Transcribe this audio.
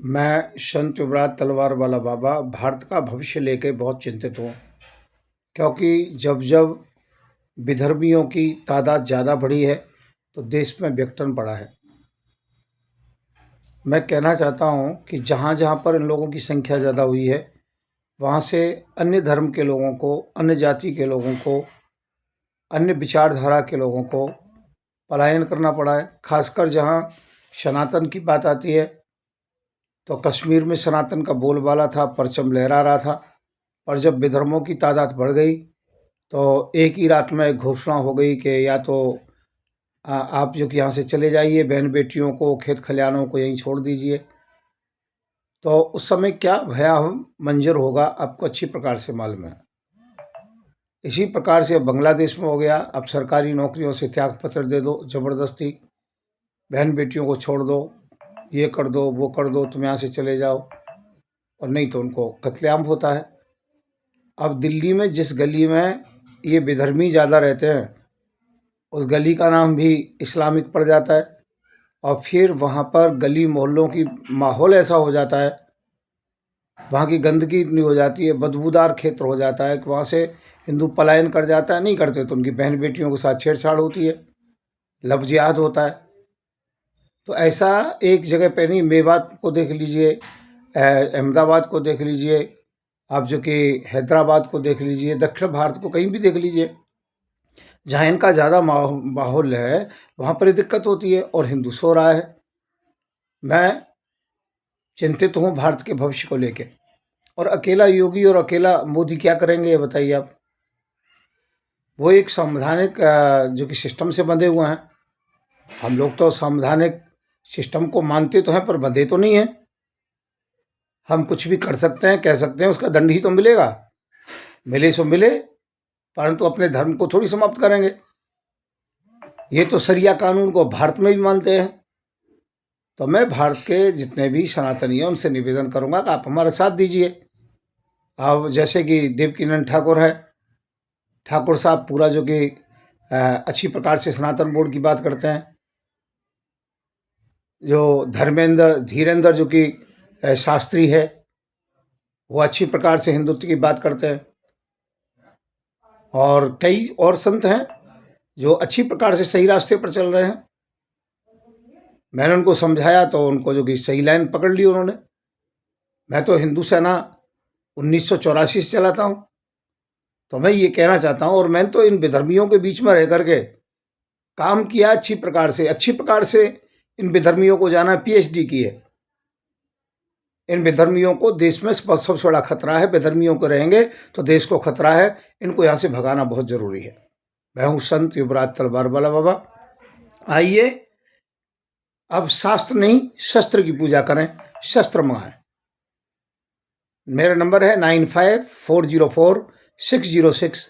मैं संत युवराज तलवार वाला बाबा भारत का भविष्य लेके बहुत चिंतित हूँ, क्योंकि जब जब विधर्मियों की तादाद ज़्यादा बढ़ी है तो देश में विघटन पड़ा है। मैं कहना चाहता हूँ कि जहाँ जहाँ पर इन लोगों की संख्या ज़्यादा हुई है, वहाँ से अन्य धर्म के लोगों को, अन्य जाति के लोगों को, अन्य विचारधारा के लोगों को पलायन करना पड़ा है। खासकर जहाँ सनातन की बात आती है तो कश्मीर में सनातन का बोलबाला था, परचम लहरा रहा था। पर जब विधर्मों की तादाद बढ़ गई तो एक ही रात में घोषणा हो गई कि या तो आप जो कि यहाँ से चले जाइए, बहन बेटियों को, खेत खलिहानों को यहीं छोड़ दीजिए। तो उस समय क्या भयावह मंजर होगा आपको अच्छी प्रकार से मालूम है। इसी प्रकार से अब बांग्लादेश में हो गया। अब सरकारी नौकरियों से त्याग पत्र दे दो ज़बरदस्ती, बहन बेटियों को छोड़ दो, ये कर दो, वो कर दो, तुम यहाँ से चले जाओ, और नहीं तो उनको कत्लेआम होता है। अब दिल्ली में जिस गली में ये विधर्मी ज़्यादा रहते हैं, उस गली का नाम भी इस्लामिक पड़ जाता है, और फिर वहाँ पर गली मोहल्लों की माहौल ऐसा हो जाता है, वहाँ की गंदगी इतनी हो जाती है, बदबूदार क्षेत्र हो जाता है कि वहाँ से हिंदू पलायन कर जाता है। नहीं करते तो उनकी बहन बेटियों के साथ छेड़छाड़ होती है, लव जिहाद होता है। तो ऐसा एक जगह पे नहीं, मेवात को देख लीजिए, अहमदाबाद को देख लीजिए, आप जो कि हैदराबाद को देख लीजिए, दक्षिण भारत को कहीं भी देख लीजिए, जहाँ इनका ज़्यादा माहौल है वहाँ पर ही दिक्कत होती है और हिंदू सो रहा है। मैं चिंतित हूँ भारत के भविष्य को लेके। और अकेला योगी और अकेला मोदी क्या करेंगे ये बताइए आप। वो एक संवैधानिक जो कि सिस्टम से बंधे हुए हैं। हम लोग तो संवैधानिक सिस्टम को मानते तो हैं पर बंधे तो नहीं हैं। हम कुछ भी कर सकते हैं, कह सकते हैं, उसका दंड ही तो मिलेगा। मिले सो मिले, परंतु अपने धर्म को थोड़ी समाप्त करेंगे। ये तो शरिया कानून को भारत में भी मानते हैं। तो मैं भारत के जितने भी सनातनी हैं उनसे निवेदन करूंगा कि आप हमारा साथ दीजिए। अब जैसे कि देवकीनंद ठाकुर है, ठाकुर साहब पूरा जो कि अच्छी प्रकार से सनातन बोर्ड की बात करते हैं। जो धर्मेंद्र धीरेंद्र जो कि शास्त्री है, वो अच्छी प्रकार से हिंदुत्व की बात करते हैं। और कई और संत हैं जो अच्छी प्रकार से सही रास्ते पर चल रहे हैं। मैंने उनको समझाया तो उनको जो कि सही लाइन पकड़ ली उन्होंने। मैं तो हिंदू सेना 1984 से चलाता हूँ। तो मैं ये कहना चाहता हूँ, और मैंने तो इन विधर्मियों के बीच में रह करके काम किया अच्छी प्रकार से इन विधर्मियों को जाना, पीएचडी की है। इन विधर्मियों को देश में सबसे बड़ा खतरा है। विधर्मियों को रहेंगे तो देश को खतरा है। इनको यहाँ से भगाना बहुत ज़रूरी है। मैं हूँ संत युवराज तलवार वाला बाबा। आइए अब शास्त्र नहीं शस्त्र की पूजा करें, शस्त्र मंगाएं। मेरा नंबर है 95404606